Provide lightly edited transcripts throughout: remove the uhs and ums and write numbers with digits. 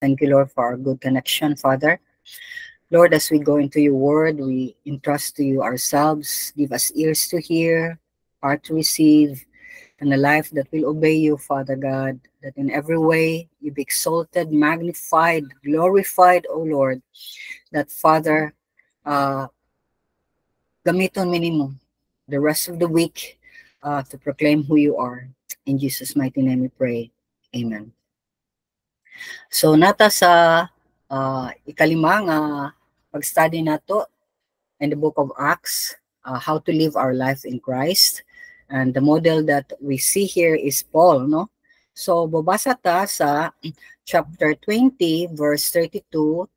Thank you, Lord, for our good connection, Father. Lord, as we go into your word, we entrust to you ourselves. Give us ears to hear, heart to receive, and a life that will obey you, Father God, that in every way you be exalted, magnified, glorified, O Lord, that, Father, uh, gamiton minimum the rest of the week to proclaim who you are. In Jesus' mighty name we pray. Amen. So, nata sa ikalima nga pag-study nato in the book of Acts, how to live our life in Christ. And the model that we see here is Paul, no? So, babasa ta sa chapter 20, verse 32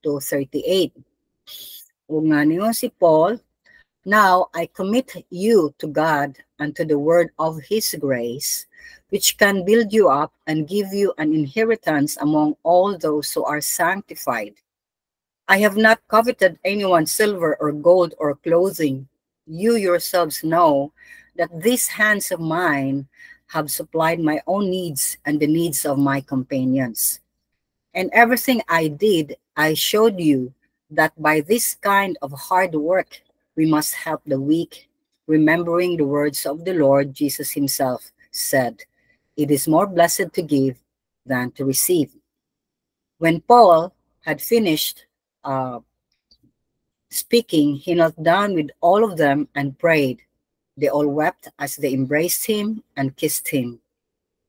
to 38. O nga niyo si Paul, "Now I commit you to God and to the word of his grace, which can build you up and give you an inheritance among all those who are sanctified. I have not coveted anyone's silver or gold or clothing. You yourselves know that these hands of mine have supplied my own needs and the needs of my companions. And everything I did, I showed you that by this kind of hard work, we must help the weak, remembering the words of the Lord Jesus himself said, 'It is more blessed to give than to receive.'" When Paul had finished uh, speaking, he knelt down with all of them and prayed. They all wept as they embraced him and kissed him.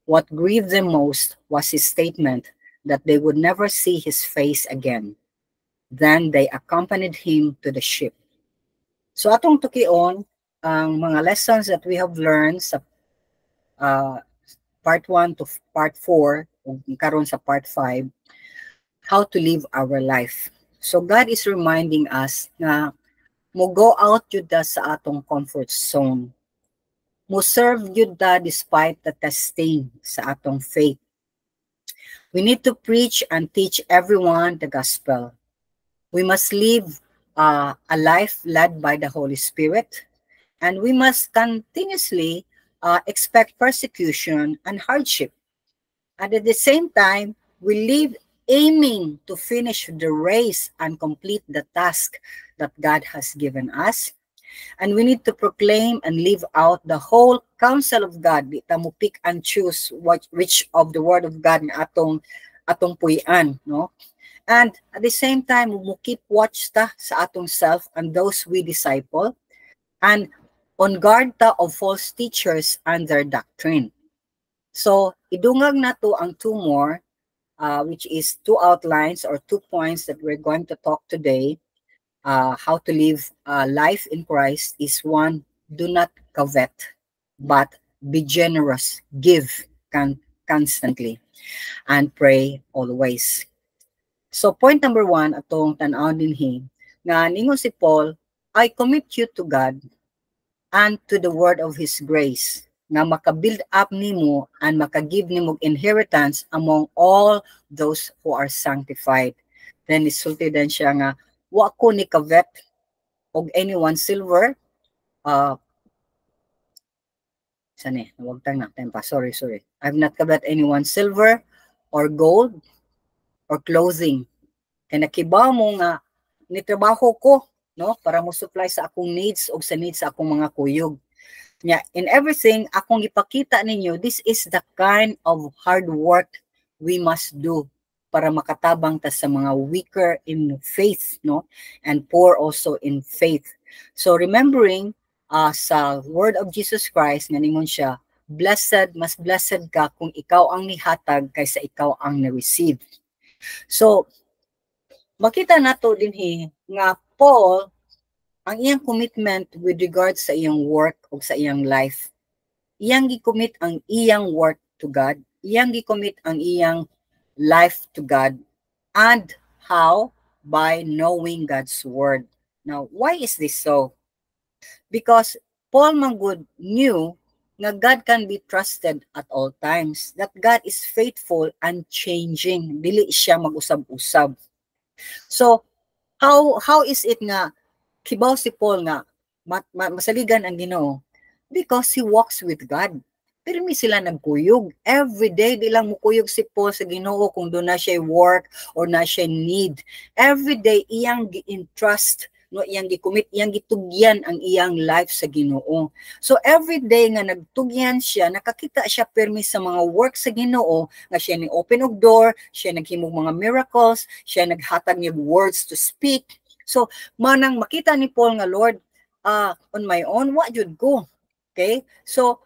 What grieved them most was his statement that they would never see his face again. Then they accompanied him to the ship. So atong tukion ang mga lessons that we have learned sa uh, part 1 to part 4, ug karon sa part 5, how to live our life. So God is reminding us na mo go out yun da sa atong comfort zone. Mo serve yun da despite the testing sa atong faith. We need to preach and teach everyone the gospel. We must live a life led by the Holy Spirit, and we must continuously expect persecution and hardship. And at the same time, we live aiming to finish the race and complete the task that God has given us. And we need to proclaim and live out the whole counsel of God. Di ta mo pick and choose which of the word of God na atong puyan, no? And at the same time, we keep watch ta sa atong self and those we disciple, and on guard ta of false teachers and their doctrine. So, idungag na to ang two more, which is two outlines or 2 points that we're going to talk today. How to live life in Christ is one, do not covet, but be generous, give constantly, and pray always. So point number 1, atong tan-aw dinhi, nga ningon si Paul, "I commit you to God and to the word of His grace, nga makabuild up nimo and makagive nimo inheritance among all those who are sanctified." Then isulti din siya nga, "Wa ko ni kavet og anyone silver." Sani, nawagtang na, tempa, sorry. "I've not covet anyone silver or gold or clothing." Kaya nakibaw mo nga, nitrabaho ko, no, para mo supply sa akong needs o sa needs sa akong mga kuyog. Yeah, in everything, akong ipakita ninyo, this is the kind of hard work we must do para makatabang ta sa mga weaker in faith, no, and poor also in faith. So remembering sa word of Jesus Christ, nga ningon siya, mas blessed ka kung ikaw ang nihatag kaysa ikaw ang na-receive. So, makita nato dinhi nga Paul, ang iyang commitment with regards sa iyang work o sa iyang life, iyang gi-commit ang iyang work to God, iyang gi-commit ang iyang life to God. And how? By knowing God's word. Now, why is this so? Because Paul Manggod knew na God can be trusted at all times, that God is faithful and changing, dili siya mag-usab-usab. So, how is it nga kibaw si Paul nga masaligan ang Ginoo? Because he walks with God. pirmi sila nagkuyog. Every day, di lang mukuyog si Paul sa Ginoo kung doon na siya work or na siya need. Every day, iyang gi-entrust, no, iyang gi-commit, iyang gitugyan ang iyang life sa Ginoo. So every day nga nagtugyan siya, nakakita siya pirmi sa mga work sa Ginoo, nga siya ni open og door, siya naghimog mga miracles, siya naghatag niya words to speak. So manang makita ni Paul nga, Lord, on my own, what jud go? Okay? So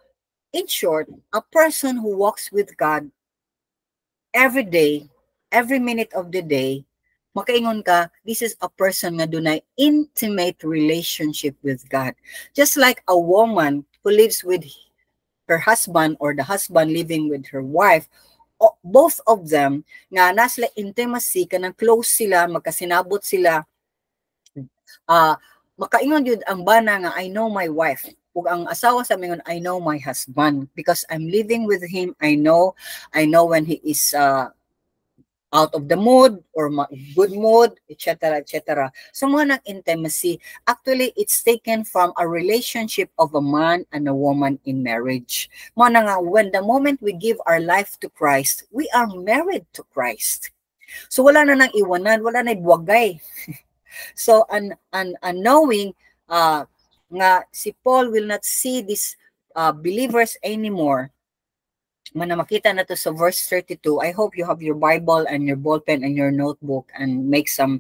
in short, a person who walks with God every day, every minute of the day, makaingon ka, this is a person nga dunay intimate relationship with God. Just like a woman who lives with her husband or the husband living with her wife, both of them, nga nasla intimacy, kanang close sila, magkasinabot sila, makaingon yun ang bana nga, I know my wife. Ug ang asawa sa mingon, I know my husband because I'm living with him. I know when he is out of the mood or good mood, etc., etc. So mga ng intimacy, actually it's taken from a relationship of a man and a woman in marriage. Mga nga, when the moment we give our life to Christ, we are married to Christ. So wala na nang iwanan, wala na ibuwagay. So knowing nga si Paul will not see these believers anymore, man makita na to sa verse 32. I hope you have your Bible and your ballpen and your notebook and make some,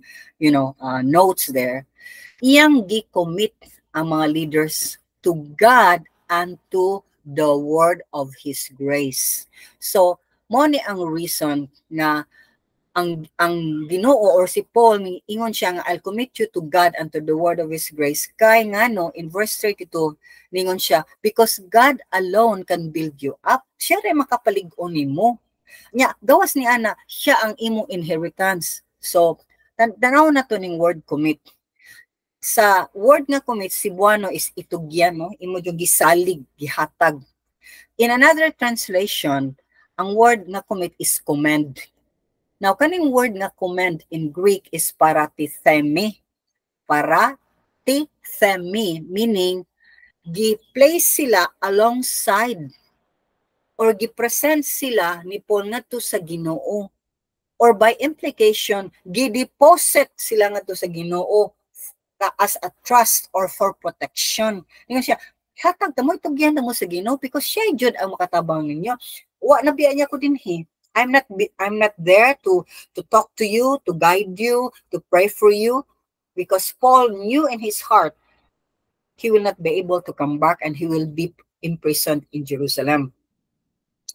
notes there. Iyang gi-commit ang mga leaders to God and to the word of His grace. So, mo ni ang reason na ang Ginoo or si Paul ingon siya nga, I'll commit you to God and to the word of His grace. Kay nga no, in verse 32, ningon siya, because God alone can build you up. Siya rin makapalig-on nimo. Nya, gawas ni ana, siya ang imong inheritance. So, tanaw na to ning word commit. Sa word nga commit, si buano is itugyan, no? Imo yung gisalig, gihatag. In another translation, ang word nga commit is command. Now, kaning word nga command in Greek is paratithemi. Paratithemi, meaning, gi-place sila alongside or gi-present sila ni Paul ngadto sa Ginoo. Or by implication, gi-deposit sila ngadto sa Ginoo as a trust or for protection. Ngayon siya, hatag tamo itugyan mo sa Ginoo because siya jud ang makatabang ninyo. Wa na biya niya ko dinhi. I'm not there to talk to you, to guide you, to pray for you, because Paul knew in his heart he will not be able to come back and he will be imprisoned in Jerusalem,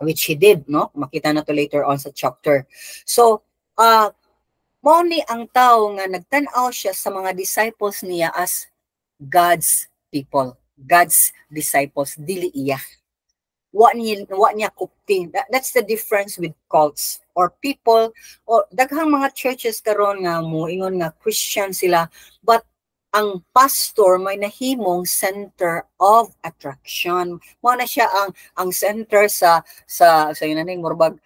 which he did, no? Makita na to later on sa chapter. So, mo ni ang tao nga nagtan-aw siya sa mga disciples niya as God's people, God's disciples, dili iya. What niya kupting. That's the difference with cults or people or daghang mga churches karon nga moingon nga Christian sila, but ang pastor may nahimong center of attraction. Mao na siya ang center sa inaning morbag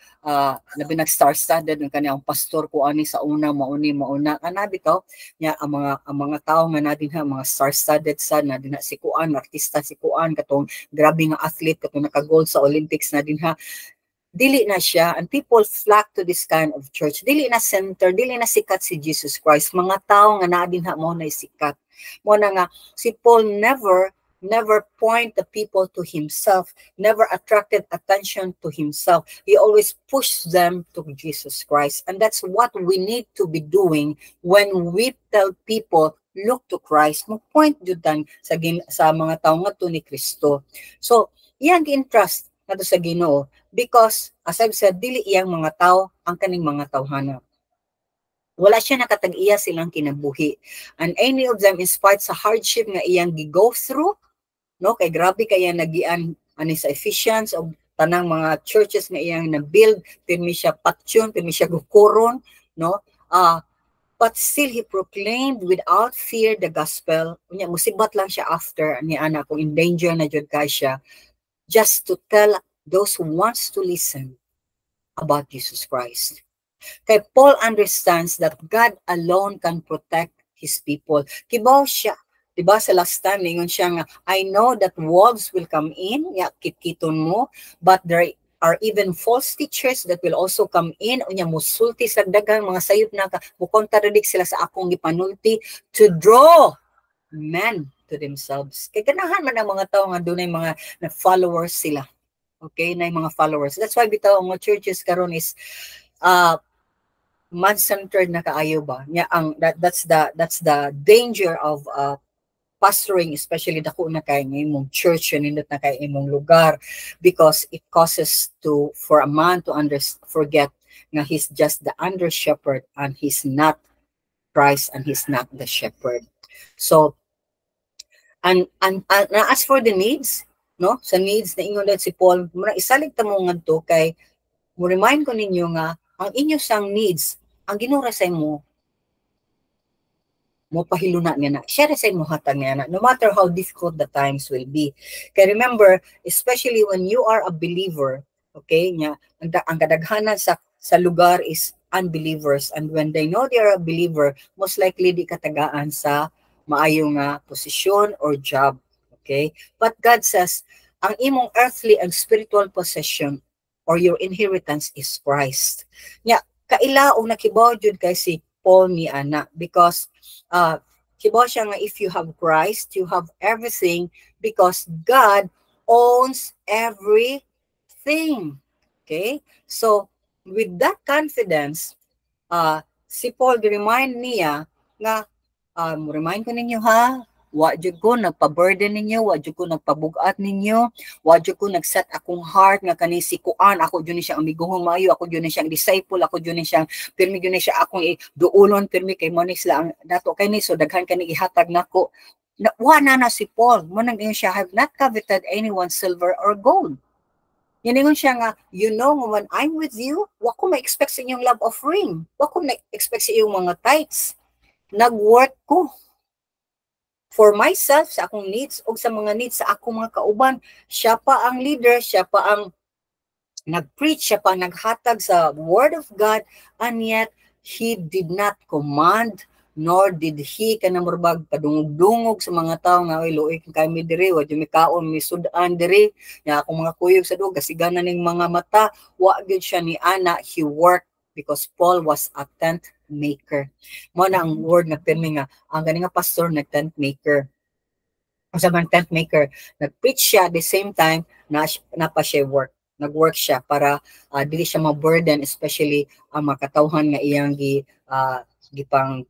labi nag star-studded ng kaniyang pastor ko ani sa una mauna kanabi to nya ang mga tao nga nadin ha mga star-studded sa nadin si kuan artista si kuan katong grabe nga athlete katong naka-gold sa Olympics nadin ha. Dili na siya, and people flock to this kind of church. Dili na center, dili na sikat si Jesus Christ. Mga tao nga naadinha mo na sikat. Mo na nga, si Paul never point the people to himself, never attracted attention to himself. He always pushed them to Jesus Christ. And that's what we need to be doing when we tell people, look to Christ. Mo-point judan sa mga tao nga to ni Kristo. So, iyang gi-entrust nato sa Ginoo because as I've said, dili iyang mga tao ang kaning mga tawhana. Wala siya nakatag-iya silang kinabuhi. And any of them in spite sa hardship nga iyang gi-go through, no, kay grabe kaya nagian ani sa Ephesians o tanang mga churches nga iyang na-build, pirmi siya patyon, pirmi siya gukoron, no? But still he proclaimed without fear the gospel. Unya musibat lang siya after ni ana kung in danger na jud kay siya, just to tell those who wants to listen about Jesus Christ. Kay Paul understands that God alone can protect His people. Kibaw siya, Diba sa last time, ningon siya nga, I know that wolves will come in, ya kitkiton mo, but there are even false teachers that will also come in, unya musulti sa dagang mga sayop na ka, mukontradict sila sa akong gipanulti to draw men to themselves. Kaya ganahan man ang mga tao nga doon ay mga na followers sila. Okay, na mga followers. That's why bitaw ang mga churches karon is man-centered na kaayo ba? Nya ang that's the danger of pastoring, especially dako na kay imong church yun nindot na kay imong lugar, because it causes for a man to forget nga he's just the under shepherd and he's not Christ and he's not the shepherd. So and as for the needs, no, sa needs na ingon si Paul, mura isalig ta mo ngadto kay mo remind ko ninyo nga ang inyo sang needs ang ginura sa imo mo pahiluna niya na, siya rin sa imuhatag niya na, no matter how difficult the times will be. Kaya remember, especially when you are a believer, okay, niya, ang kadaghanan sa lugar is unbelievers, and when they know they are a believer, most likely di katagaan sa maayong posisyon or job, okay? But God says, ang imong earthly and spiritual possession or your inheritance is Christ. Niya, kailaong nakibaw jud kay si Paul ni ana, because kibaw siya nga if you have Christ, you have everything because God owns everything. Okay? So, with that confidence, si Paul remind niya nga, remind ko ninyo ha, wa jud ko nagpa-burden ninyo, wa jud ko nagpabugat ninyo, wa jud ko nagset akong heart nga kani si kuan, ako jud ni siya amiguhong maayo, ako jud ni siyang disciple, ako jud ni siyang pirmi jud ni siya akong duulon pirmi kay mo ni sila ang dato kay ni, so daghan kani ihatag nako. Wa na si Paul, mo nang siya, have not coveted anyone's silver or gold. Yaningon siya nga, you know, when I'm with you, wa ko ma-expect sa inyong love offering, wa ko ma-expect sa iyong mga tithes. Nag-work ko for myself, sa akong needs, o sa mga needs sa akong mga kauban. Siya pa ang leader, siya pa ang nag-preach, siya pa ang naghatag sa word of God, and yet, he did not command, nor did he kanamurbag padungog-dungog sa mga tao nga, oy, luoy kami diri, wa jud mi kaon, mi sudan diri, nga akong mga kuyog sa duga, kasiganan ning mga mata, wa gyud siya ni ana, he worked, because Paul was a tent maker. Mo na ang word na pirmi nga, ang ganing nga pastor na tent maker. Ang sabang tent maker, nag-preach siya at the same time na pa siya work. Nag-work siya para dili siya ma-burden, especially ang mga katawhan nga iyang gipang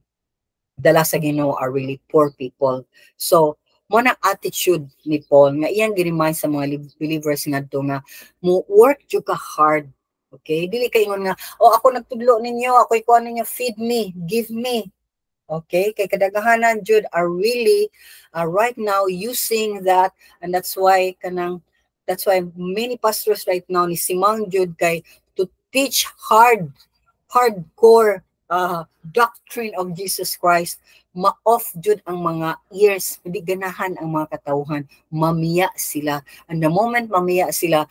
dala sa Ginoo are really poor people. So, mo na attitude ni Paul nga iyang gi-remind sa mga believers ngadto nga mo work jud ka hard. Okay, dili kay ingon nga, oh ako nagtudlo ninyo, ako ikuan ninyo, feed me, give me. Okay, kay kadaghanan jud are really right now using that, and that's why many pastors right now ni simang jud kay to teach hardcore doctrine of Jesus Christ, ma-off jud ang mga ears, hindi ganahan ang mga katawhan, mamiya sila. And the moment mamiya sila,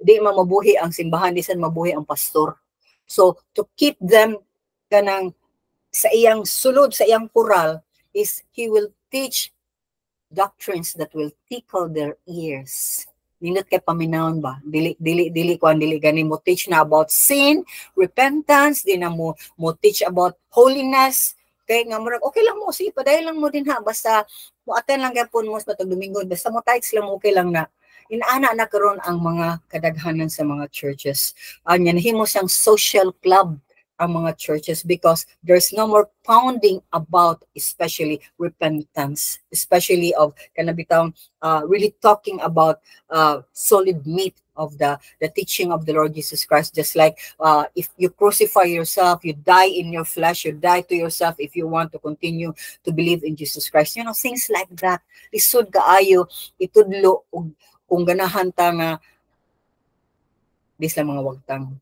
di mabuhi ang simbahan, di san mabuhi ang pastor. So, to keep them kanang sa iyang sulod, sa iyang kural, is he will teach doctrines that will tickle their ears. Nindot kay paminahon ba? Dili gani mo teach na about sin, repentance, di na mo teach about holiness. Kay nga murag okay lang mo, sige padayon lang mo din ha, basta mo attend lang gyapon mo sa Domingo, basta mo tithes lang, okay lang na. Inaana na karon ang mga kadaghanan sa mga churches. Anya nahimo siyang social club ang mga churches, because there's no more pounding about especially repentance, especially of kanabitang really talking about solid meat of the teaching of the Lord Jesus Christ. Just like if you crucify yourself, you die in your flesh, you die to yourself if you want to continue to believe in Jesus Christ. You know, things like that. Lisod kaayo itudlo kung ganahan ta nga dis lang mga wagtang.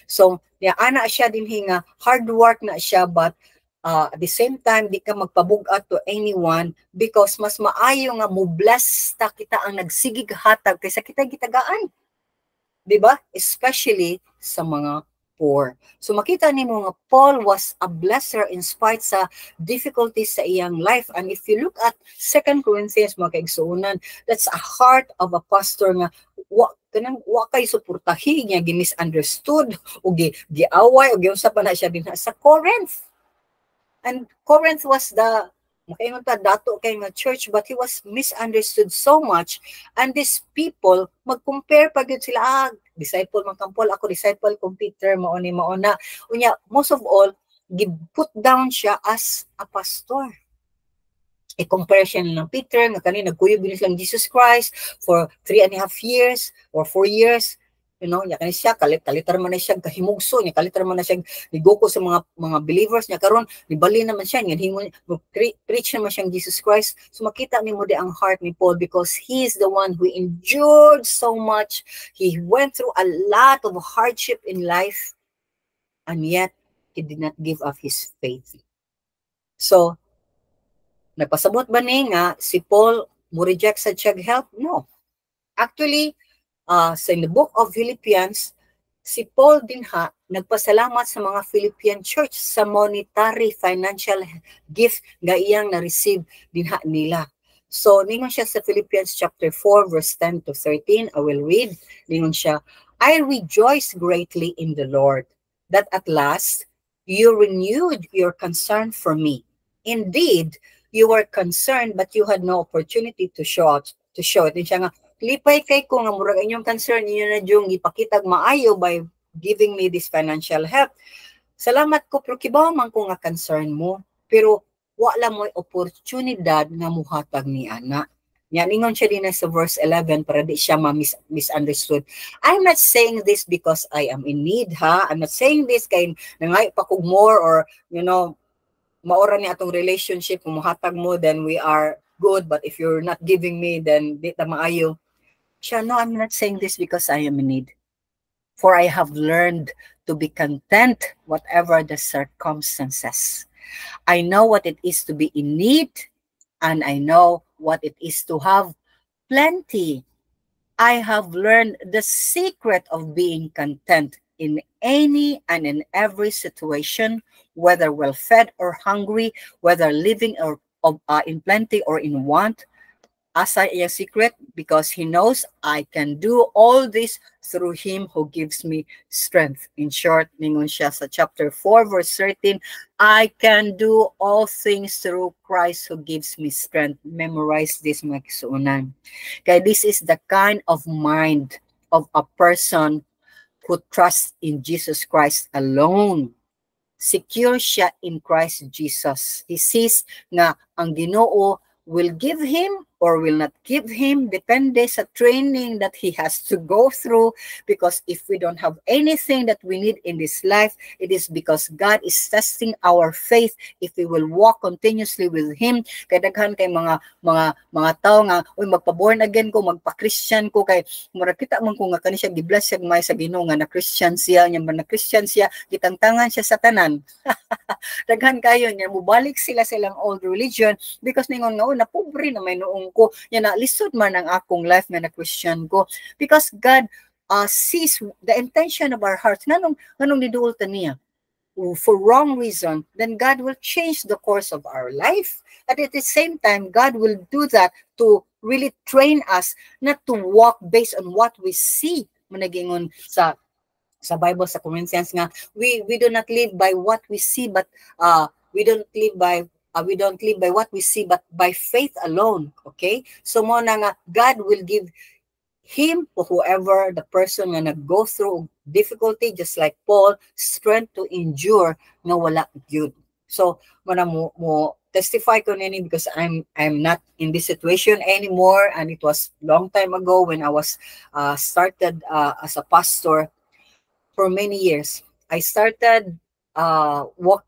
So, ana siya din hinga, hard work na siya, but at the same time, di ka magpabugat to anyone, because mas maayo nga mo bless ta kita ang nagsigig hatag kaysa kita gitagaan. Diba? Especially sa mga poor. So makita nimo nga Paul was a blesser in spite sa difficulties sa iyang life. And if you look at 2 Corinthians mga kaigsuunan, that's a heart of a pastor nga wa kay suportahi niya, gi-misunderstood o giaway o giunsa pa na siya din sa Corinth. And Corinth was the makaingon ta dato kay nga church, but he was misunderstood so much, and these people mag-compare pa gyud sila, disciple man kang Paul, ako disciple kong Peter, mao ni mao na unya. Most of all, gi-put down siya as a pastor. I-compare siya ng Peter nga kanina nagkuyog lang Jesus Christ for 3.5 years or 4 years. You know, niya kanina siya kalitar man na siya kahimugso, niya kalitar man na siya niguko sa mga believers niya karon nibali naman siya niya hingon preach naman siyang Jesus Christ. So makita nimo di ang heart ni Paul, because he is the one who endured so much. He went through a lot of hardship in life, and yet he did not give up his faith. So nagpasabot ba ni nga si Paul mo reject sa church help? No. Actually, sa in the book of Philippians, si Paul din nagpasalamat sa mga Philippian church sa monetary financial gift nga iyang na-receive din nila. So, ningon siya sa Philippians chapter 4 verse 10 to 13. I will read. Ningon siya, I rejoice greatly in the Lord that at last you renewed your concern for me. Indeed, you were concerned but you had no opportunity to show it. Din siya nga, lipay kay ko nga murag inyong concern inyo na yung ipakitag maayo by giving me this financial help. Salamat ko, pero kibaw man ko nga concern mo, pero wala mo oportunidad nga muhatag ni ana. Yan, ingon siya din sa verse 11 para di siya misunderstood. I'm not saying this because I am in need, ha? I'm not saying this kay nangay pa kog more, or, you know, maura ni atong relationship, kung muhatag mo, then we are good, but if you're not giving me, then di ta maayo. Siya, no, I'm not saying this because I am in need. For I have learned to be content whatever the circumstances. I know what it is to be in need, and I know what it is to have plenty. I have learned the secret of being content in any and in every situation, whether well-fed or hungry, whether living in plenty or in want. Asa iyang secret? Because he knows I can do all this through him who gives me strength. In short, ningon siya sa chapter 4 verse 13, I can do all things through Christ who gives me strength. Memorize this, mga kisuunan. Kaya this is the kind of mind of a person who trusts in Jesus Christ alone. Secure siya in Christ Jesus. He sees nga ang Ginoo will give him or will not give him, depende sa training that he has to go through. Because if we don't have anything that we need in this life, it is because God is testing our faith if we will walk continuously with him. Kay daghan kay mga tao nga, uy, magpa-born again ko, magpa-Christian ko, kay murag kita man ko nga kani siya gibless siya may sa Ginoo nga na Christian siya, nya man na Christian siya, gitangtangan siya sa tanan. Daghan kayo nya mubalik sila silang old religion because ningon nga na pobre na may noong ko, yan na lisod man ang akong life nga na Christian ko, because God sees the intention of our hearts. Nganong niduol ta niya for wrong reason, then God will change the course of our life. At the same time, God will do that to really train us not to walk based on what we see. Managingon sa Bible sa Corinthians nga, we do not live by what we see, but we don't live by what we see, but by faith alone. Okay? So mo na nga, God will give him or whoever the person nga nag-go through difficulty, just like Paul, strength to endure nga wala gyud. So mo na mo testify ko nini because I'm not in this situation anymore, and it was long time ago when I was started as a pastor for many years. I started tawag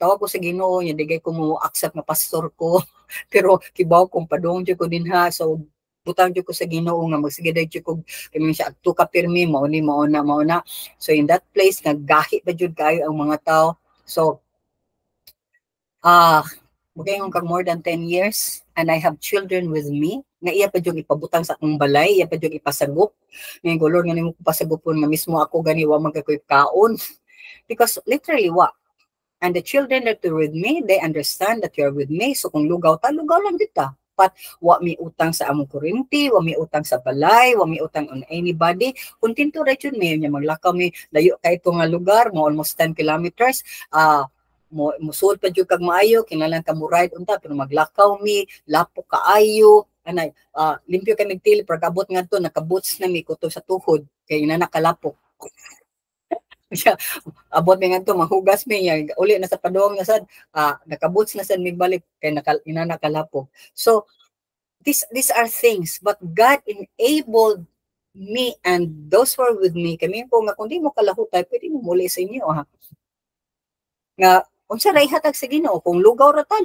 ko sa Ginoo nya digay ko mo accept nga pastor ko pero kibaw kong padong jud ko din ha, so butang jud ko sa Ginoo nga magsige day jud ko kami siya adto ka pirmi mao na. So in that place naggahi ba jud kayo ang mga tao. So magayon kag more than 10 years, and I have children with me nga iya pa yung ipabutang sa akong balay, iya pa yung ipasagop. Ngayon ko, Lord, nga nimo ko pasagopon nga mismo ako gani wa magkakoy kaon. Because literally, wa. And the children that are with me, they understand that you're with me. So kung lugaw ta, lugaw lang kita. But wa mi utang sa among kurinti, wa mi utang sa balay, wa mi utang on anybody. Kuntinto ra jud mi nya maglakaw mi layo kay ito nga lugar, mo almost 10 kilometers. Musuod pa jud kag maayo, kinahanglan ka mo ride unta pero maglakaw mi, lapo kaayo, anay limpyo kay nagtili pag abot ngadto nakaboots na mi kuto sa tuhod kay ina nakalapok. Siya abot mi ngadto mahugas mi uli na sa padong na sad nakaboots na sad mi balik kay ina nakalapok. So these are things, but God enabled me and those who are with me, kami po nga kung di mo kalahutay pwede mo muli sa inyo nga unsa ray hatag sa Ginoo, kung lugaw ra ta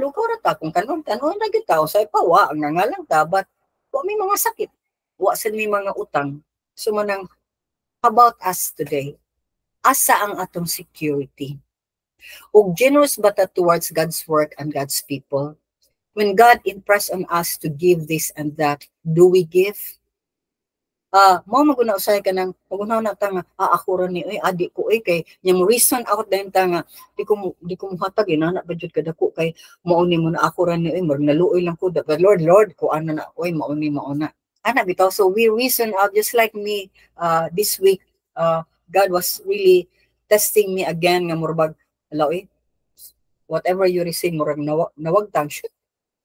kung kanon ra gyud ta usay pa wa ang nangalang ta, but wa may mga sakit, wa sad may mga utang. So manang about us today, asa ang atong security ug generous ba ta towards God's work and God's people? When God impress on us to give this and that, do we give? Mao maguna usay ka nang magunaw na ta nga ako ra ni adik ko kay nya mo reason out din ta nga di ko muhatag inana ba jud kadako kay mao ni mo na ako ra ni mag naluoy lang ko but Lord ko ano na mao ni mao na ana bitaw. So we reason out just like me this week. God was really testing me again nga murbag alaw whatever you receive murag nawagtang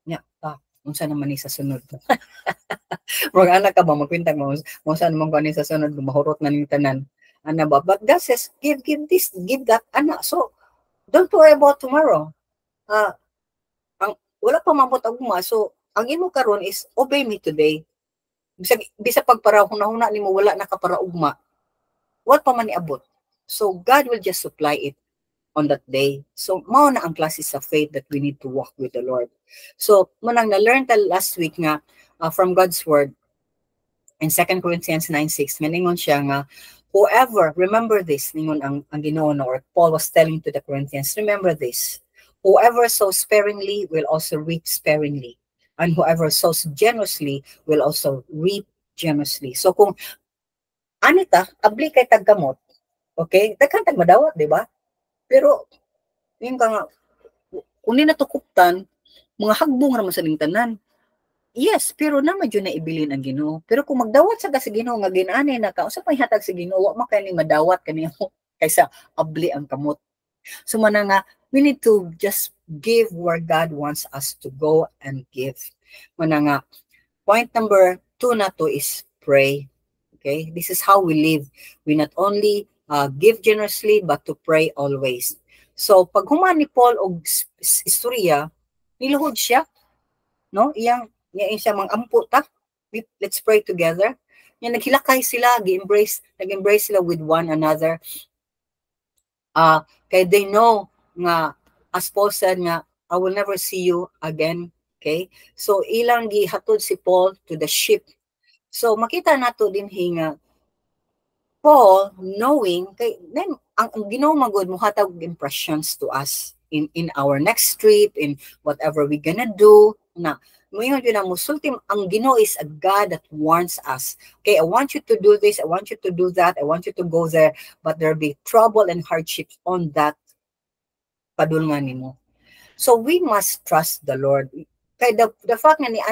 nya unsa naman ni sa sunod. Wag anak ka ba magkwenta mo saan naman ko ani sa sunod mahurot na ning tanan ana ba, but God says give this, give that ana. So don't worry about tomorrow. Ang wala pa mabot og uma, so ang imo karon is obey me today. Bisa pagpara hunahuna nimo wala nakapara ugma, what pa man niabot. So God will just supply it on that day. So mao na ang classes of faith that we need to walk with the Lord. So manang na-learn ta last week nga from God's word in 2 Corinthians 9:6 ningon siya nga whoever, remember this, ningon ang Ginoo or Paul was telling to the Corinthians, remember this, whoever sows sparingly will also reap sparingly, and whoever sows generously will also reap generously. So kung anita abli kay taggamot, okay, daghan tag madawat, di ba? Pero yung ka nga kung ni natukuptan mga hagbong ra man sa ning tanan. Yes, pero naman yun na ibilin ang Ginoo. Pero kung magdawat sa Ginoo nga ginanay na ka, usa pay hatag sa Ginoo, wa man kay madawat kaniya kaysa abli ang kamot. So man nga we need to just give where God wants us to go and give. Man nga point number 2 na to is pray. Okay? This is how we live. We not only give generously but to pray always. So pag human ni Paul og istorya, niluhod siya, no? Iyang siya mangampo ta. Let's pray together. Yan naghilakay sila, nag-embrace sila with one another. Kay they know nga as Paul said nga I will never see you again. Okay? So ilang gihatod si Paul to the ship. So makita nato din nga Paul knowing kay then ang Ginoo magud mohatag impressions to us in our next trip, in whatever we gonna do na moingon yun ang musulti ang Ginoo is a God that warns us. Okay, I want you to do this, I want you to do that, I want you to go there, but there'll be trouble and hardships on that padulngan nimo. So we must trust the Lord. Kay the fact nga ni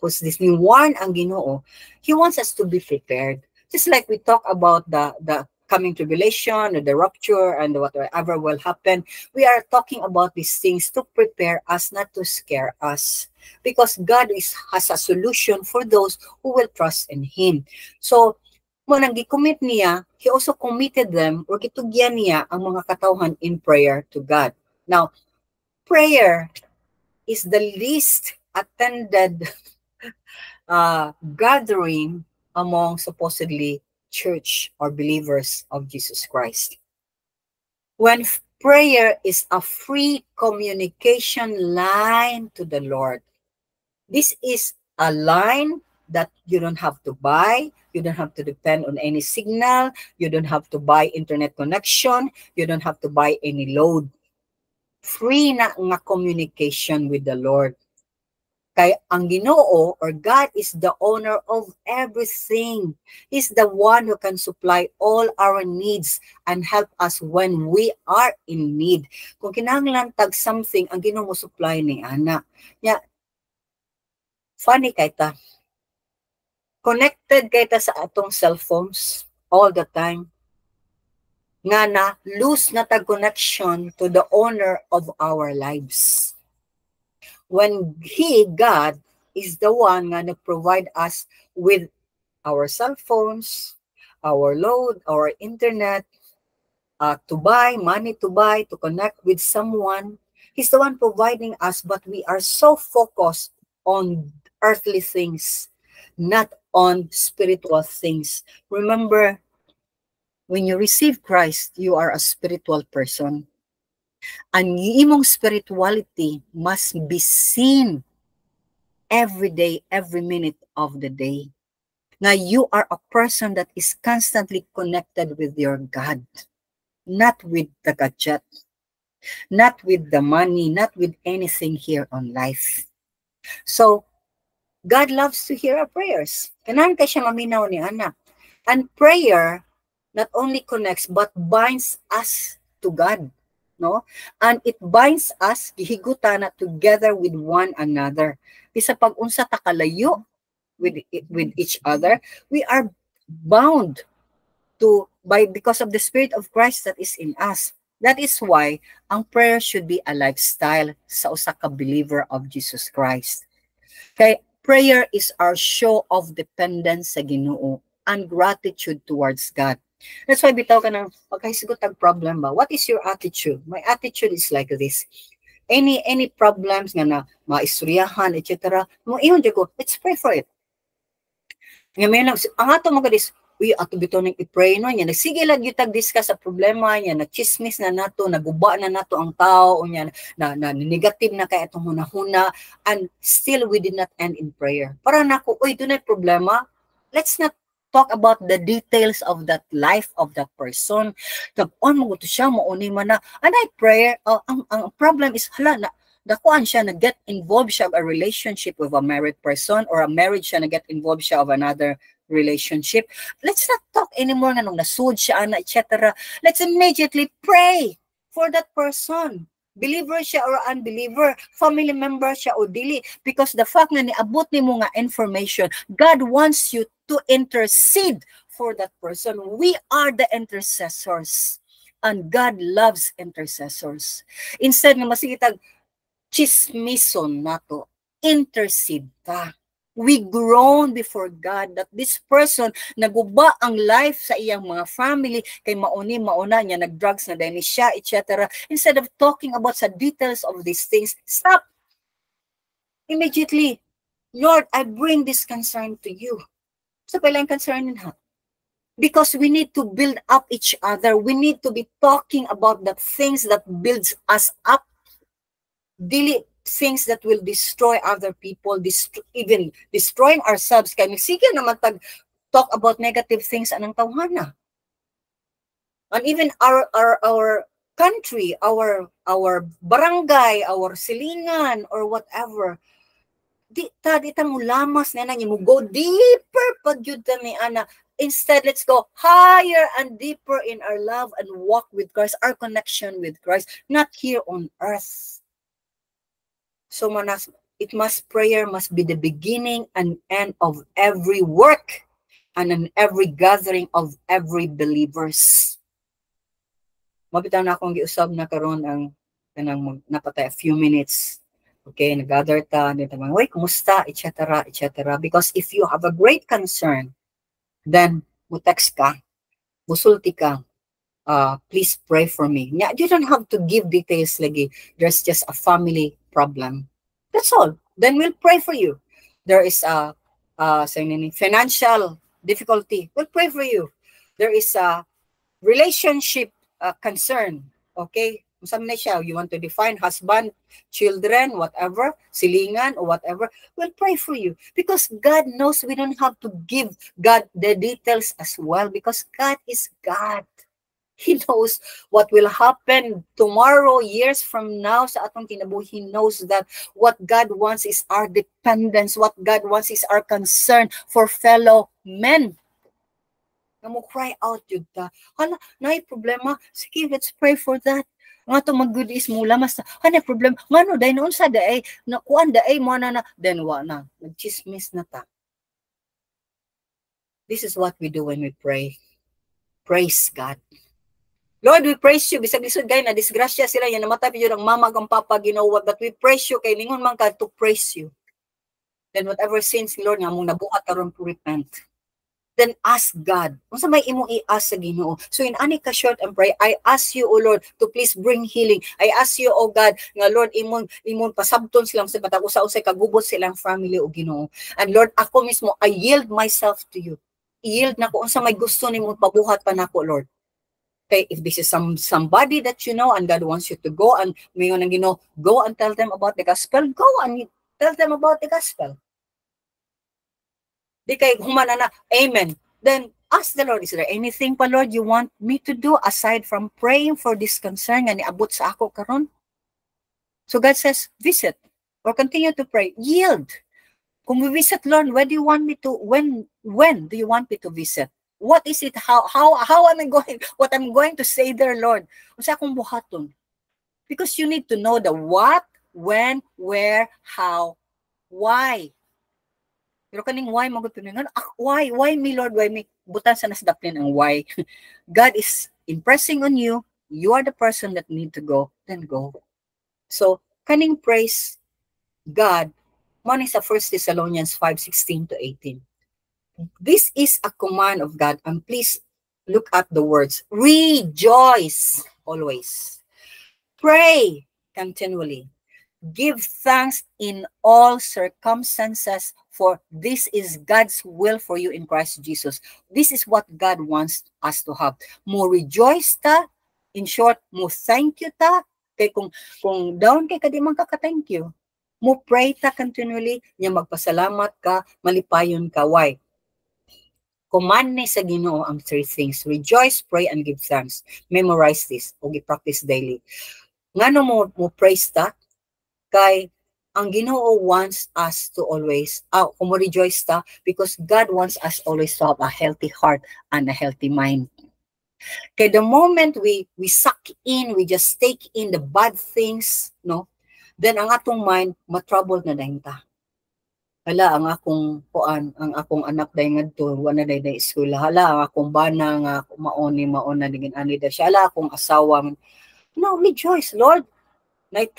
who's this ni warn ang Ginoo, he wants us to be prepared. Just like we talk about the coming tribulation or the rapture and whatever will happen, we are talking about these things to prepare us, not to scare us. Because God has a solution for those who will trust in Him. So, mo nang gi-commit niya, He also committed them or gitugyan niya ang mga katawhan in prayer to God. Now, prayer is the least attended gathering among supposedly church or believers of Jesus Christ. When prayer is a free communication line to the Lord, this is a line that you don't have to buy, you don't have to depend on any signal, you don't have to buy internet connection, you don't have to buy any load. Free na nga communication with the Lord. Kay ang Ginoo or God is the owner of everything. He's the one who can supply all our needs and help us when we are in need. Kung kinahanglan tag something, ang Ginoo mo supply ni ana. Ya, funny kay ta. Connected kay ta sa atong cellphones all the time. Nga na lose na tag connection to the owner of our lives. When He, God, is the one nga nag-provide us with our cell phones, our load, our internet, to buy, money to buy, to connect with someone. He's the one providing us, but we are so focused on earthly things, not on spiritual things. Remember, when you receive Christ, you are a spiritual person. Ang imong spirituality must be seen every day, every minute of the day. Now, you are a person that is constantly connected with your God, not with the gadget, not with the money, not with anything here on life. So, God loves to hear our prayers. Kanahan ka siya maminaw ni anak. And prayer not only connects but binds us to God. No? And it binds us, gihigutana together with one another. Bisa pag unsa ta kalayo with each other, we are bound to because of the Spirit of Christ that is in us. That is why ang prayer should be a lifestyle sa usa ka believer of Jesus Christ. Kay prayer is our show of dependence sa Ginoo and gratitude towards God. That's why bitaw ka ng pagkahisigot ang problem ba? What is your attitude? My attitude is like this. Any problems nga na maistoryahan, etc. Mo iyon ko, let's pray for it. Nga may lang, ang ato mga dis, uy, ato bitaw nang i-pray no niya. Nagsige lang yung tag-discuss sa problema niya, nagchismis na nato, naguba na nato ang tao niya, na negative na kay atong hunahuna, and still we did not end in prayer. Para nako, uy, doon na problema. Let's not talk about the details of that life of that person. Tag-on mo to siya, mauni man na. And I pray, ang problem is, hala, dakuan siya na get involved siya of a relationship with a married person or a marriage siya na get involved siya of another relationship. Let's not talk anymore nga nung nasud siya, etc. Let's immediately pray for that person. Believer siya or unbeliever, family member siya o dili, because the fact na niabot ni mo nga information, God wants you to intercede for that person. We are the intercessors, and God loves intercessors. Instead nga masigitag chismison nato, intercede ka. We groan before God that this person naguba ang life sa iyang mga family kay mauna niya nagdrugs na dahil siya, etc. Instead of talking about sa details of these things, stop immediately. Lord, I bring this concern to you. So kailan concernin ha? Because we need to build up each other. We need to be talking about the things that builds us up. Dili things that will destroy other people, even destroying ourselves. Kaya sige naman talk about negative things anang tawhana. And even our country, our barangay, our silingan, or whatever. Di ta mo lamas na mo go deeper pag yun ni ana. Instead, let's go higher and deeper in our love and walk with Christ, our connection with Christ, not here on earth. So prayer must be the beginning and end of every work and in every gathering of every believers. Mabitaw na akong giusab na karon ang kanang napatay a few minutes. Okay, nag-gather ta, wait, kumusta, etc., etc. Because if you have a great concern, then mo text ka, musulti ka, please pray for me. You don't have to give details lagi. There's just a family problem. That's all. Then we'll pray for you. There is a financial difficulty. We'll pray for you. There is a relationship concern. Okay? You want to define husband, children, whatever, silingan, or whatever. We'll pray for you. Because God knows we don't have to give God the details as well. Because God is God. He knows what will happen tomorrow, years from now sa atong kinabuhi. He knows that what God wants is our dependence. What God wants is our concern for fellow men. Na mo cry out yun ta. Hala, naay problema. Sige, let's pray for that. Nga to mag-good is mula, mas na problem. Nga no, dahil noon sa daay, nakuan daay mo na na, then wa na. Nag-chismis na ta. This is what we do when we pray. Praise God. Lord, we praise you. Bisag lisod kayo na disgrasya sila. Yan namatay yun ang mama kang papa ginawa. But we praise you. Kay ningon man ka to praise you. Then whatever sins, Lord, nga mong nabuhat karon to repent. Then ask God. Kung sa may imong i-ask sa Ginoo. So in ani ka short and pray, I ask you, O Lord, to please bring healing. I ask you, O God, nga Lord, imong pasabton silang sa batang usa-usay kagubot silang family o Ginoo. And Lord, ako mismo, I yield myself to you. I-yield na ko unsa may gusto nimong pabuhat pa nako, Lord. Okay, if this is somebody that you know and God wants you to go and may go and tell them about the gospel, go and tell them about the gospel. Di kay humana na, amen. Then ask the Lord, is there anything pa Lord you want me to do aside from praying for this concern nga niabot sa ako karon? So God says, visit or continue to pray. Yield. Kung we visit, Lord, when do you want me to, when do you want me to visit? What is it? How am I going? What I'm going to say there, Lord? Usa akong buhaton. Because you need to know the what, when, where, how, why. Pero kaning why magutuningan? Why me, Lord? Why me? Butan sa nasdaplin ang why. God is impressing on you. You are the person that need to go. Then go. So kaning praise God. Mo sa 1 Thessalonians 5:16 to 18. This is a command of God, and please look at the words. Rejoice always. Pray continually. Give thanks in all circumstances, for this is God's will for you in Christ Jesus. This is what God wants us to have. Mo rejoice ta, in short, mo thank you ta, kay kung down kay ka di man ka-thank you. Mo pray ta continually, nya magpasalamat ka, malipayon ka. Why? Command ni sa Ginoo ang 3 things. Rejoice, pray, and give thanks. Memorize this o gi-practice daily. Ngano mo praise ta? Kay ang Ginoo wants us to always, kung mo rejoice ta, because God wants us always to have a healthy heart and a healthy mind. Kay the moment we suck in, we just take in the bad things, no? Then ang atong mind, matrouble na dahin ta. Hala, ang akong anak dahi ngadto wala dahi eskwela. Hala, ang akong bana nga maon na digin ani da siya. Hala, akong asawa. No, rejoice, Lord. Nay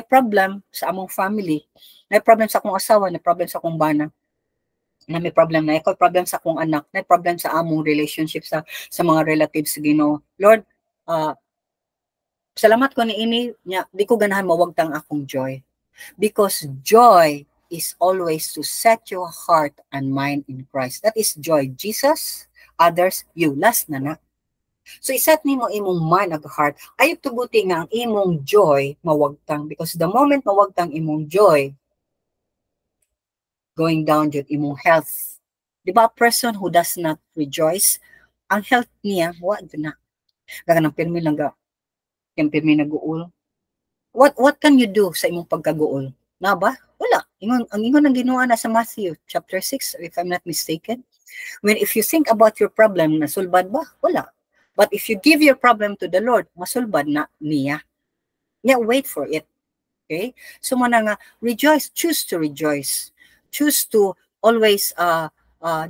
problem sa among family. Nay problem sa akong asawa, nay problem sa akong bana. Na may problem na ako, problem sa akong anak, nay problem sa among relationship sa mga relatives sa Ginoo. Lord, salamat ko ni ini nya di ko ganahan mawagtang akong joy. Because joy is always to set your heart and mind in Christ. That is joy. Jesus, others, you. Last na na. So iset nimo imong mind ag heart. Ayaw tuguti nga ang imong joy mawagtang. Because the moment mawagtang imong joy, going down yung imong health. Di ba, a person who does not rejoice, ang health niya, wag na. Gaga ng pirmi lang ga. Yung pirmi nag-uul. What can you do sa imong pagkaguol? Na ba? Wala. Ang ingon ang Ginoo na sa Matthew chapter 6, if I'm not mistaken. If you think about your problem, nasulbad ba? Wala. But if you give your problem to the Lord, masulbad na niya. Yeah, wait for it. Okay? So muna nga, rejoice. Choose to rejoice. Choose to always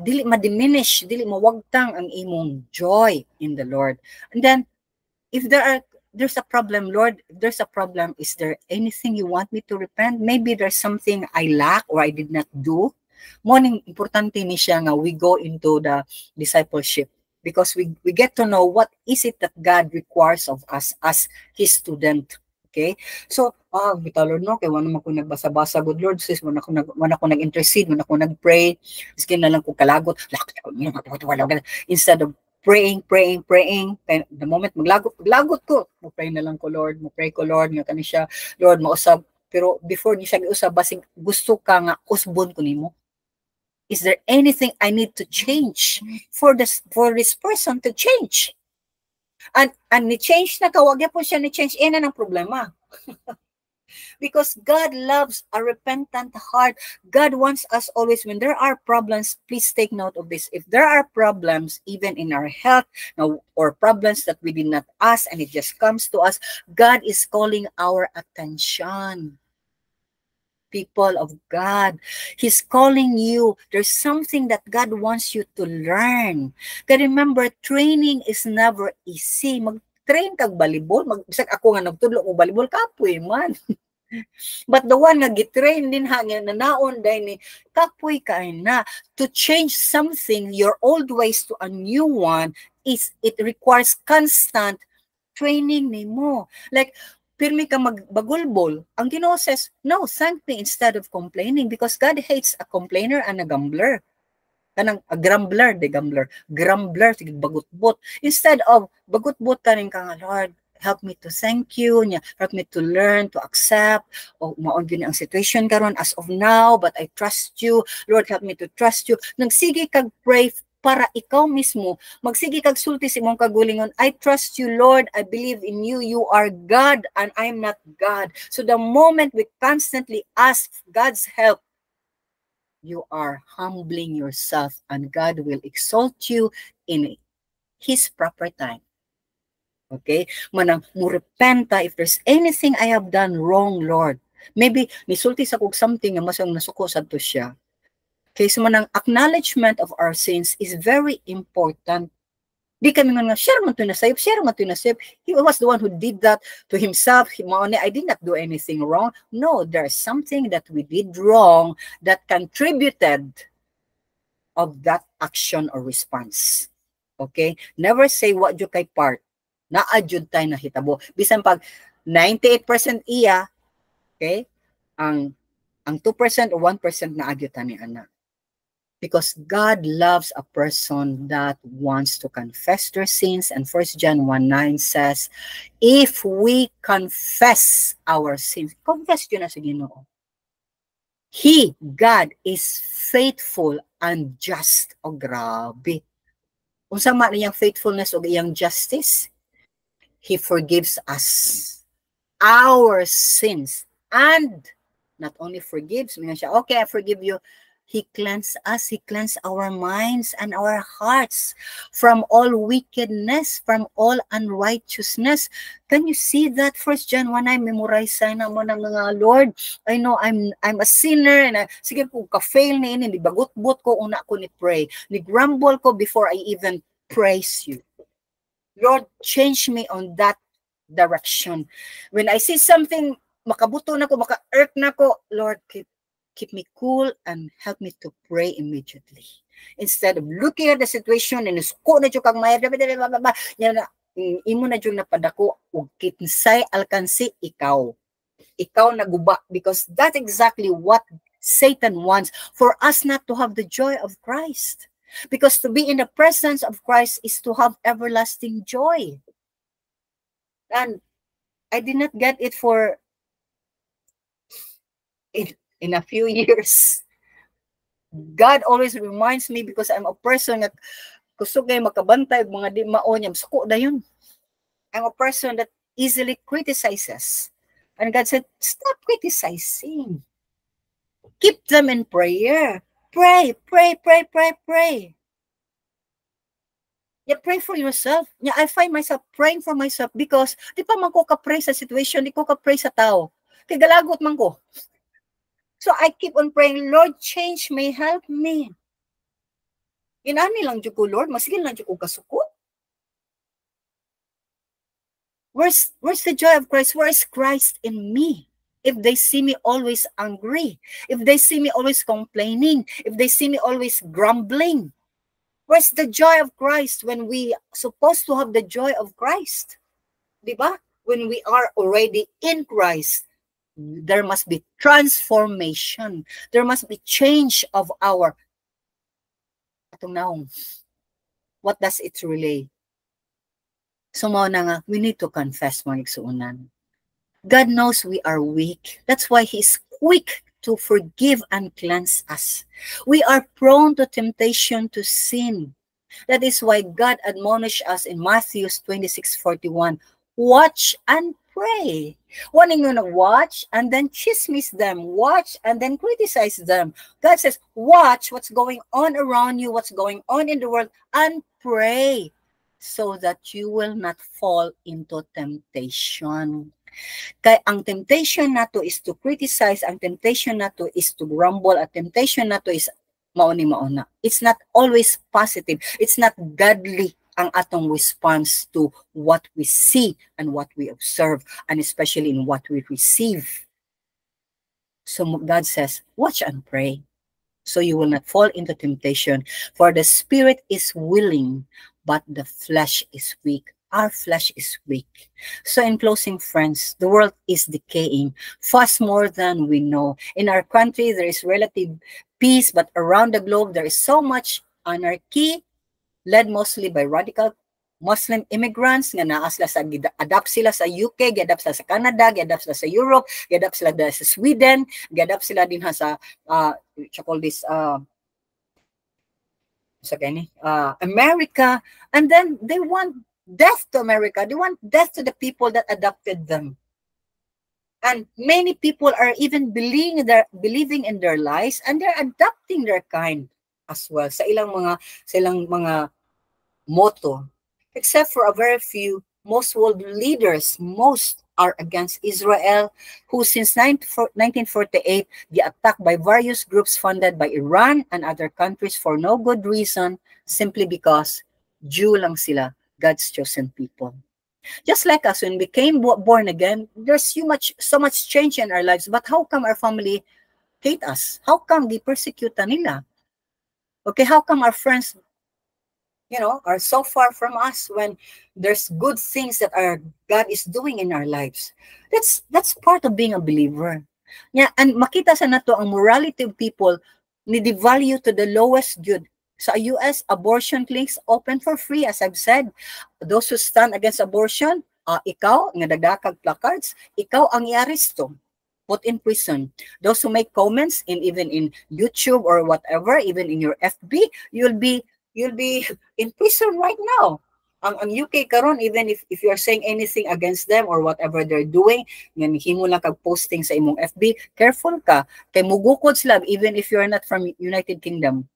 dili ma-diminish, dili mawagtang ang imong joy in the Lord. And then, if there's a problem, Lord, if there's a problem, is there anything you want me to repent? Maybe there's something I lack or I did not do. Morning, importante ni siya nga we go into the discipleship because we get to know what is it that God requires of us as His student. Okay? So, bitaw Lord, no, kaya wala naman ko nagbasa-basa, good Lord, sis, wala ko nag-intercede, wala ko nag-pray, iskin na lang ko kalagot, instead of praying. The moment maglagot ko, pray na lang ko, Lord, pray ko, Lord, nga kani siya, Lord, mausab. Pero before ni siya giusab, basig gusto ka nga usbon ko nimo. Is there anything I need to change for this person to change? And ni-change na ka, wag po siya ni-change. Yan na ng problema. Because God loves a repentant heart. God wants us always, when there are problems, please take note of this. If there are problems, even in our health, or problems that we did not ask and it just comes to us, God is calling our attention. People of God, He's calling you. There's something that God wants you to learn. Kaya remember, training is never easy. Mag-train kag volleyball, bisag ako nga nagtudlo ko volleyball, kapoy man. But the one nga gitrain din ha, nga nanaon dahil ni kapoy kaay na. To change something, your old ways to a new one, it requires constant training nimo. Like, pirmi ka magbagulbol, ang Ginoo says, no, thank me instead of complaining, because God hates a complainer and a gambler. Kanang a grumbler, grumbler, sige bagutbot. Instead of bagutbot kaning ka nga, Lord, help me to thank you, help me to learn, to accept, o maon gyud ang situation karon as of now, but I trust you. Lord, help me to trust you. Nagsige kag pray para ikaw mismo, magsige kag sulti sa imong kagulingon, I trust you, Lord, I believe in you, you are God, and I'm not God. So the moment we constantly ask God's help, you are humbling yourself, and God will exalt you in His proper time. Okay? Manang murepenta if there's anything I have done wrong, Lord. Maybe nisulti sa kog something nga masang nasuko sadto siya. Okay, so manang acknowledgement of our sins is very important. Di kami nga, share man to na save. He was the one who did that to himself. I did not do anything wrong. No, there's something that we did wrong that contributed of that action or response. Okay? Never say what you kay part. Na-adjud tayo na hitabo. Bisan pag 98% iya, okay? Ang 2% or 1% na adjud ta ni anak. Because God loves a person that wants to confess their sins. And 1 John 1:9 says, if we confess our sins, confess yun na sa Ginoo. He, God, is faithful and just. O grabe. Kung sama niyang faithfulness o iyang justice, He forgives us our sins. And not only forgives, mingan siya, okay, I forgive you. He cleansed us. He cleansed our minds and our hearts from all wickedness, from all unrighteousness. Can you see that? 1 John 1:9, memorize na mo ng mga Lord. I know I'm a sinner, and sige kung ka-fail na ini, nibagot-bot ko una ko ni pray. Ni-grumble ko before I even praise you. Lord, change me on that direction. When I see something, makabuto na ko, maka-irk na ko, Lord, keep me cool and help me to pray immediately. Instead of looking at the situation and isko na dyan kang mayar, imo na dyan napadako, ug kitnsay alkansi ikaw. Ikaw naguba, because that's exactly what Satan wants, for us not to have the joy of Christ. Because to be in the presence of Christ is to have everlasting joy. And I did not get it for in a few years. God always reminds me, because I'm a person that gusto kay makabantay mga di mao niya, suko na yun. I'm a person that easily criticizes. And God said, stop criticizing. Keep them in prayer. Pray. Yeah, pray for yourself. Yeah, I find myself praying for myself because di pa man ko ka-pray sa situation, di ko ka-pray sa tao. Kaya galagot man ko. So I keep on praying, Lord, change me, help me. Inani lang dyan ko, Lord, masigil lang dyan ko kasukot. Where's the joy of Christ? Where is Christ in me? If they see me always angry, if they see me always complaining, if they see me always grumbling, where's the joy of Christ when we are supposed to have the joy of Christ? Diba? When we are already in Christ, there must be transformation. There must be change of our atong naong. What does it relay? So mao na nga, we need to confess mga igsuunan. God knows we are weak. That's why He is quick to forgive and cleanse us. We are prone to temptation to sin. That is why God admonished us in Matthew 26:41, watch and pray. Wanting you to watch and then chismis them, watch and then criticize them. God says, watch what's going on around you, what's going on in the world, and pray so that you will not fall into temptation. Kaya ang temptation nato is to criticize, ang temptation nato is to grumble, ang temptation nato is mauni-mauna. It's not always positive. It's not godly ang atong response to what we see and what we observe, and especially in what we receive. So God says, watch and pray, so you will not fall into temptation. For the spirit is willing, but the flesh is weak. Our flesh is weak. So in closing, friends, the world is decaying fast more than we know. In our country, there is relative peace, but around the globe, there is so much anarchy, led mostly by radical Muslim immigrants nga naa sila sa adapt sila sa UK, adapt sila sa Canada, adapt sila sa Europe, adapt sila sa Sweden, adapt sila din sa call this America, and then they want death to America. They want death to the people that adopted them. And many people are even believing in their lies, and they're adopting their kind as well sa ilang mga motto. Except for a very few, most world leaders, most are against Israel, who since 1948, be attacked by various groups funded by Iran and other countries for no good reason, simply because Jew lang sila, God's chosen people. Just like us, when we became born again, there's so much change in our lives. But how come our family hate us? How come they persecute nila? Okay, how come our friends, are so far from us when there's good things that God is doing in our lives? That's part of being a believer. Yeah, and makita sa nato ang morality of people ni devalue to the lowest good. Sa US, abortion clinics open for free, as I've said. Those who stand against abortion, ikaw, nga dagdakag placards, ikaw ang i-aresto, put in prison. Those who make comments, even in YouTube or whatever, even in your FB, you'll be in prison right now. Ang UK karon, even if you're saying anything against them or whatever they're doing, nga himo lang kag posting sa imong FB, careful ka, kay mugukod sila even if you're not from United Kingdom.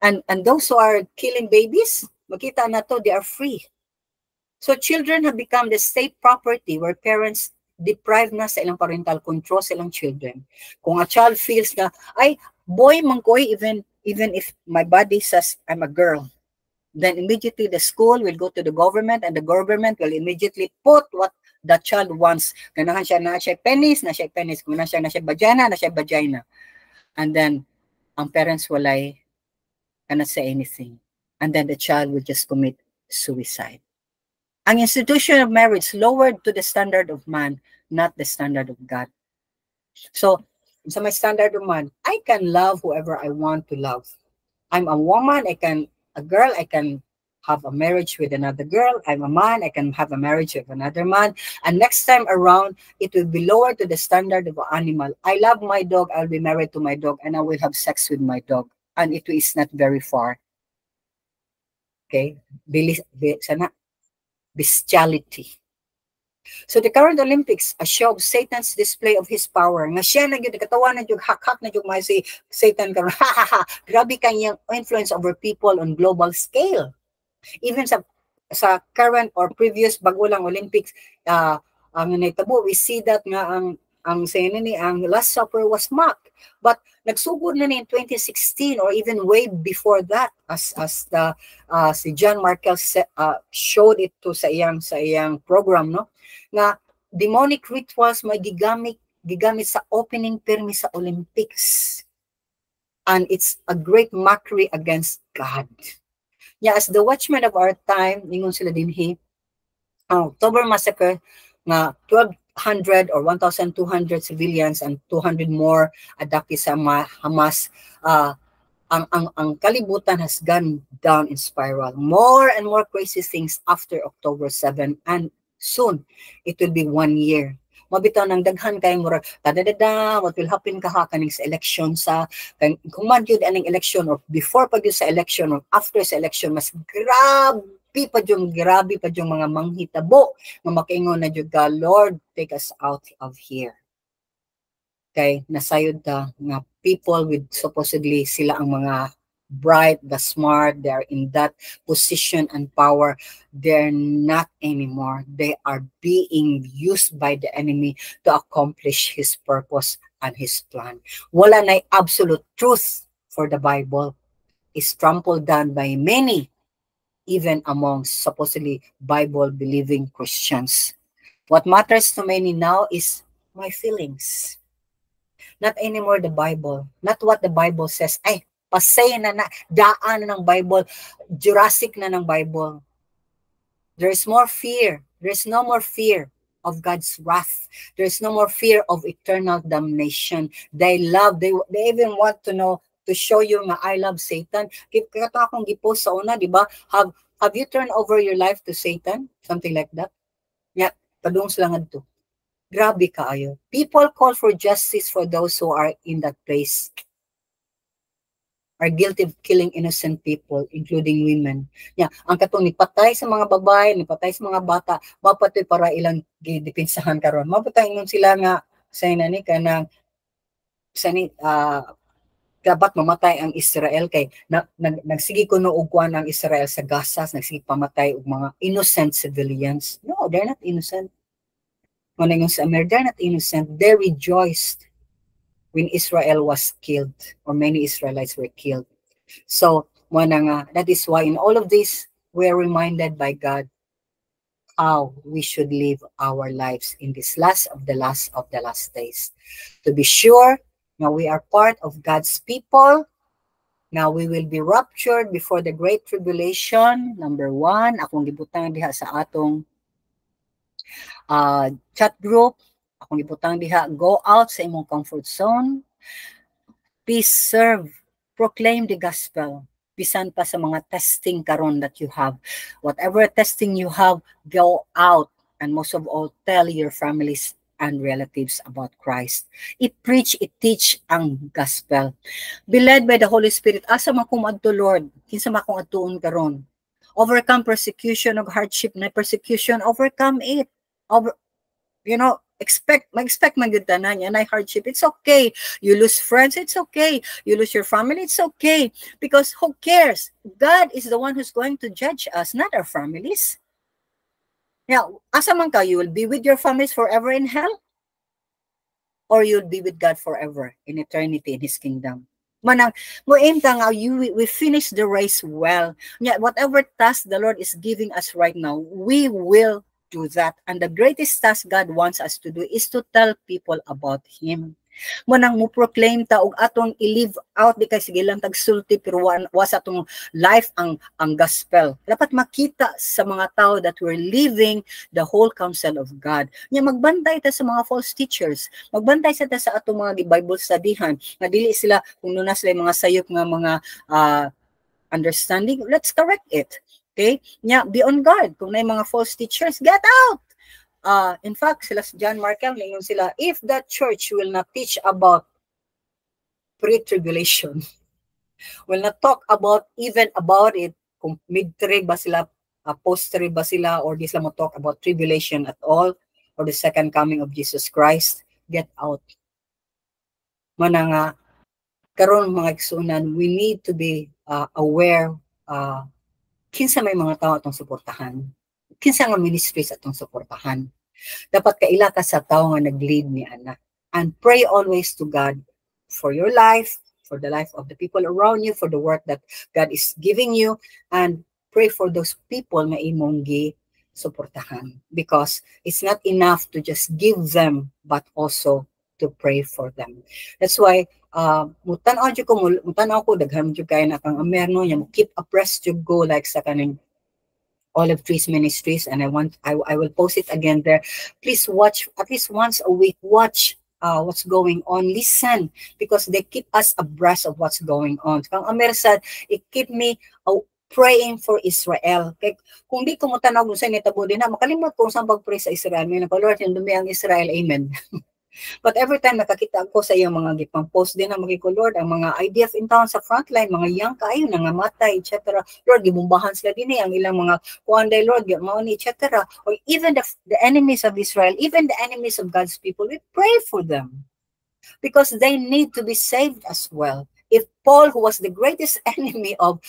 And those who are killing babies, makita na to, they are free. So children have become the state property where parents deprive na sa ilang parental control sa ilang children. Kung a child feels na, ay, boy man ko, even if my body says I'm a girl, then immediately the school will go to the government, and the government will immediately put what the child wants. Ganahan siya na siya penis, na siya penis. Kung na siya vagina, na siya vagina. And then, ang parents walay cannot say anything. And then the child will just commit suicide. Ang institution of marriage lowered to the standard of man, not the standard of God. So, sa my standard of man, I can love whoever I want to love. I'm a woman, a girl, I can have a marriage with another girl. I'm a man, I can have a marriage with another man. And next time around, it will be lower to the standard of an animal. I love my dog, I'll be married to my dog, and I will have sex with my dog. And it is not very far. Okay? Bestiality. So the current Olympics, a show of Satan's display of his power. Nga siya na yun, katawa na yun, hak-hak na yun, si Satan karon. Grabe kanyang influence over people on global scale. Even sa current or previous bago lang Olympics, ang naitabo, we see that nga ang Last Supper was mocked. But nagsugod na ni in 2016 or even way before that, as si John Markel showed it to sa iyang program, no, na demonic rituals may gigamit sa opening permi sa Olympics, and it's a great mockery against God. Yeah, as the watchmen of our time, ningon sila dinhi, ang October massacre nga 1,200 or 1,200 civilians and 200 more adaki sa Hamas, ang kalibutan has gone down in spiral. More and more crazy things after October 7, and soon it will be 1 year. mabitaw ng daghan kay murag tadadada what will happen kaning sa election sa kung man gyud aning election or before pa gyud sa election or after sa election mas grabe pa yung mga manghitabo nga makaingon na jud ka, Lord, take us out of here. Kay nasayod ta nga people with supposedly sila ang mga bright, the smart, they are in that position and power. They're not anymore. They are being used by the enemy to accomplish his purpose and his plan. Wala na absolute truth for the Bible. Is trampled down by many, even among supposedly Bible-believing Christians. What matters to many now is my feelings. Not anymore the Bible. Not what the Bible says. Ay, pasay na daan ng Bible, Jurassic na ng Bible. There is more fear. There is no more fear of God's wrath. There is no more fear of eternal damnation. They even want to know, to show you nga I love Satan. Kaya akong gipost sa una, di ba? Have you turned over your life to Satan? Something like that. Yeah, padung sila ngadto. Grabe kaayo. People call for justice for those who are in that place. Are guilty of killing innocent people, including women. Yeah, ang katong nipatay sa mga babae, nipatay sa mga bata, mapatoy para ilang gidipinsahan karon. Mapatay nun sila nga sa inani kanang dapat mamatay ang Israel kay nagsigi kuno og kuan ang Israel sa Gaza, nagsigi pamatay og mga innocent civilians. No, they're not innocent. When they're not innocent, they rejoiced when Israel was killed, or many Israelites were killed. So, that is why in all of this, we are reminded by God how we should live our lives in this last of the last days. To be sure, now we are part of God's people. Now we will be raptured before the great tribulation. Number 1, akong gibutang diha sa atong chat group. Akong gibutang diha, go out sa imong comfort zone. Please serve, proclaim the gospel. Bisan pa sa mga testing karon that you have. Whatever testing you have, go out. And most of all, tell your families and relatives about Christ. I-preach, i-teach ang gospel. Be led by the Holy Spirit. Asa man kung adto, Lord, kinsa man kung adtuon karon. Overcome persecution of hardship na persecution, overcome it. Mag-expect magutanan yan ay hardship. It's okay. You lose friends, it's okay. You lose your family, it's okay. Because who cares? God is the one who's going to judge us, not our families. Now, asa man ka, you will be with your families forever in hell? Or you'll be with God forever in eternity in His kingdom? Manang, we finish the race well. Yeah, whatever task the Lord is giving us right now, we will do that. And the greatest task God wants us to do is to tell people about Him. Manang mo proclaim ta og atong i-live out di kay sige lang tagsulti pero was atong life ang gospel. Dapat makita sa mga tao that we're living the whole counsel of God. Nya magbantay ta sa mga false teachers. Magbantay sa ta sa atong mga Bible studyhan nga dili sila kung nuna sila mga sayop nga mga understanding, let's correct it. Okay? Nya be on guard kung may mga false teachers, get out. In fact, sila John Markel, ngayon sila, if that church will not teach about pre-tribulation, will not talk about even about it, kung mid-trib ba sila, post-trib ba sila, or di sila mo talk about tribulation at all, or the second coming of Jesus Christ, get out. Mananga, karon mga igsunan, we need to be aware, kinsa may mga tao atong suportahan, kinsa nga ministries atong suportahan. Dapat kaila ka sa tao nga nag-lead ni ana. And pray always to God for your life, for the life of the people around you, for the work that God is giving you, and pray for those people nga imong gi-suportahan. Because it's not enough to just give them, but also to pray for them. That's why, mutanaw ko, daghan jud kay na kang amerno, yung keep abreast to go like sa kaning Olive Trees Ministries, and I will post it again there. Please watch at least once a week. Watch what's going on. Listen, because they keep us abreast of what's going on. Kang Amer said, it keep me praying for Israel. Kaya kung di ko mo tanaw sa nitabo din na, makalimot kung saan pag-pray sa Israel. May Lord, yung dumi ang Israel, amen. But every time nakakita ko sa iyang mga gipang post din na magiko Lord, ang mga IDF in town sa frontline, mga young kayo, nangamatay, etc. Lord, gibumbahan sila din ang ilang mga kuanday, Lord, mauni, etc. Or even the enemies of Israel, even the enemies of God's people, we pray for them. Because they need to be saved as well. If Paul, who was the greatest enemy of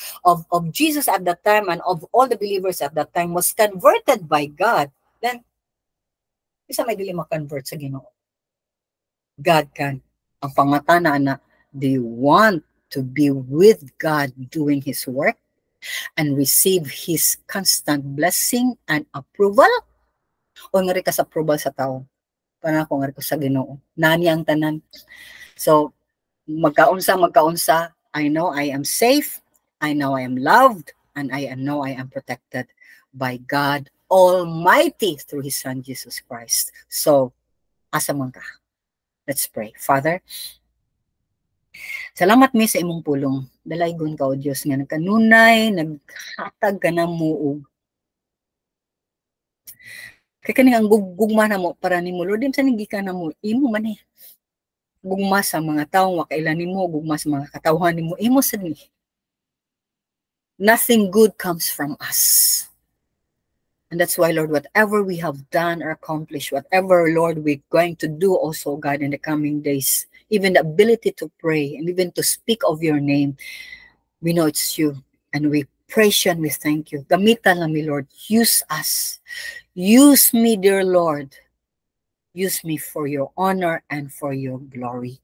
Jesus at that time and of all the believers at that time, was converted by God, then isa may dili ma-convert sa Ginoo. God can. Ang pangatana na, do you want to be with God doing His work and receive His constant blessing and approval? O nga rin ka sa approval sa tao? Para ako nga rin ko sa Ginoo. Nani ang tanan. So, magkaunsa, I know I am safe, I know I am loved, and I know I am protected by God Almighty through His Son, Jesus Christ. So, asa man ka? Let's pray. Father, salamat mi sa imong pulong. Dalaygon ka, O Diyos, nga nagkanunay, naghatag ka na mo. Kaya kaning ang gugma na mo para ni mo, Lord, din sa nigi ka na mo, imo man eh. Gugma sa mga taong wakailan ni mo, gugma sa mga katawhan ni mo, imo sa ni. Nothing good comes from us. And that's why, Lord, whatever we have done or accomplished, whatever, Lord, we're going to do also, God, in the coming days, even the ability to pray and even to speak of your name, we know it's you. And we praise you and we thank you. Gamitan lang mi, Lord. Use us. Use me, dear Lord. Use me for your honor and for your glory.